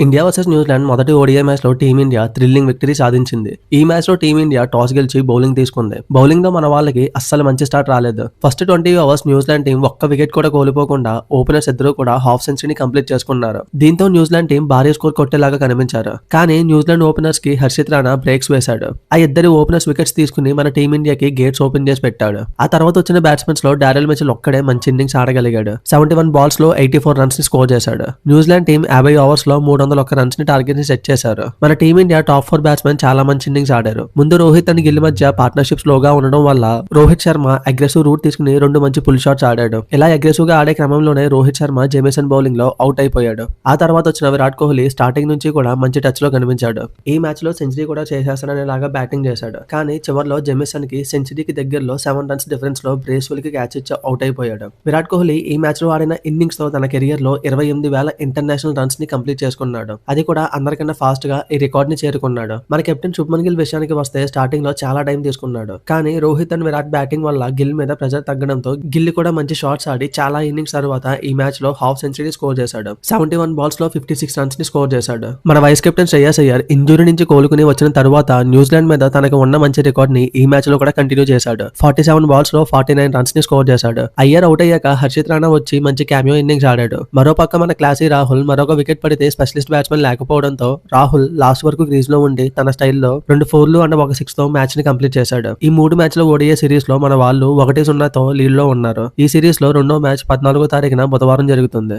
India versus New Zealand మొదటి ODI match లో team India thrilling victory సాధించింది. ఈ మ్యాచ్ లో టీమిండియా టాస్ గెలిచి బౌలింగ్ తీసుకుంది. బౌలింగ్ లో మన వాళ్ళకి అస్సలు మంచి స్టార్ట్ రాలేదు. ఫస్ట్ 20 ఓవర్స్ న్యూజిలాండ్ టీం ఒక్క వికెట్ కూడా కోల్పోకుండా ఓపెనర్స్ ఇద్దరు కూడా హాఫ్ సెంచరీని కంప్లీట్ చేసుకున్నారు. దీంతో న్యూజిలాండ్ టీం భారీ స్కోర్ కొట్టేలాగా కనిపించారు. కానీ న్యూజిలాండ్ ఓపెనర్స్ కి హర్షిత్ రాణా బ్రేక్స్ వేశాడు. ఆ ఇద్దరు ఓపెనర్స్ వికెట్స్ తీసుకుని మన టీమిండియాకి గేట్స్ ఓపెన్ చేసి పెట్టాడు. ఆ తర్వాత వచ్చిన బ్యాట్స్మెన్స్ లో డారెల్ మిచెల్ ఒక్కడే మంచి ఇన్నింగ్స్ ఆడగలిగాడు. 71 బాల్స్ లో 84 రన్స్ ని స్కోర్ చేశాడు. న్యూజిలాండ్ టీం 50 ఓవర్స్ లో 301 రన్స్ ని టార్గెట్ ని సెట్ చేశారు. మన టీమిండియా టాప్ 4 బ్యాట్స్మెన్ చాలా మంచి ఇన్నింగ్స్ ఆడారు. ముందు రోహిత్ అండ్ గిల్ మధ్య పార్ట్నర్షిప్ స్లోగా ఉండడం వల్ల రోహిత్ శర్మ అగ్రెసివ్ రూట్ తీసుకుని 2 మంచి పుల్ షాట్స్ ఆడాడు. ఇలా అగ్రెసివ్ గా ఆడే క్రమంలోనే రోహిత్ శర్మ జేమిసన్ బౌలింగ్ లో అవుట్ అయిపోయాడు. ఆ తర్వాత వచ్చిన విరాట్ కోహ్లీ స్టార్టింగ్ నుంచి కూడా మంచి టచ్ లో కనిపించాడు. ఈ మ్యాచ్ లో సెంచరీ కూడా చేసేస్తాననేలాగా బ్యాటింగ్ చేశాడు. కానీ చివర్లో జేమిసన్ కి సెంచరీకి దగ్గరలో 7 రన్స్ డిఫరెన్స్ లో బ్రేస్వెల్ కి క్యాచ్ ఇచ్చి అవుట్ అయిపోయాడు. విరాట్ కోహ్లీ ఈ మ్యాచ్ లో ఆడిన ఇన్నింగ్స్ తో తన కెరియర్ లో 28,000 ఇంటర్నేషనల్ రన్స్ ని కంప్లీట్ చేసుకున్నాడు. అది కూడా అందరికన్నా ఫాస్ట్ గా ఈ రికార్డ్ ని చేరుకున్నాడు. మన కెప్టెన్ శుభ్మన్ గిల్ విషయానికి వస్తే స్టార్టింగ్ లో చాలా టైం తీసుకున్నాడు. కానీ రోహిత్ అండ్ విరాట్ బ్యాటింగ్ వల్ల గిల్ మీద ప్రెజర్ తగ్గడంతో గిల్ కూడా మంచి షాట్స్ ఆడి చాలా ఇన్నింగ్స్ తర్వాత ఈ మ్యాచ్ లో హాఫ్ సెంచరీ స్కోర్ చేశాడు. 71 బాల్స్ లో 56 రన్స్ ని స్కోర్ చేశాడు. మన vice captain Shreyas Iyer injury నుంచి కోలుకుని వచ్చిన తర్వాత న్యూజిలాండ్ మీద తనకు ఉన్న మంచి రికార్డ్ ని ఈ మ్యాచ్ లో కూడా కంటిన్యూ చేశాడు. 47 బాల్స్ లో 49 రన్స్ ని స్కోర్ చేశాడు. అయ్యర్ అవుట్ అయ్యాక హర్షిత్ రాణా వచ్చి మంచి క్యామియో ఇన్నింగ్స్ ఆడాడు. మరోపక్క మన క్లాసీ రాహుల్ మరొక వికెట్ పడితే స్పెషలిస్ట్ బ్యాట్స్మెన్ లేకపోవడంతో రాహుల్ లాస్ట్ వరకు క్రీజ్ లో ఉండి తన స్టైల్లో 2 4లు అండ్ 1 6 తో మ్యాచ్ ని కంప్లీట్ చేశాడు. ఈ 3 మ్యాచ్ల ఓడిఐ సిరీస్ లో మన వాళ్ళు 1-0 తో లీడ్ లో ఉన్నారు. ఈ సిరీస్ లో రెండో మ్యాచ్ 14వ తారీఖున బుధవారం జరుగుతుంది.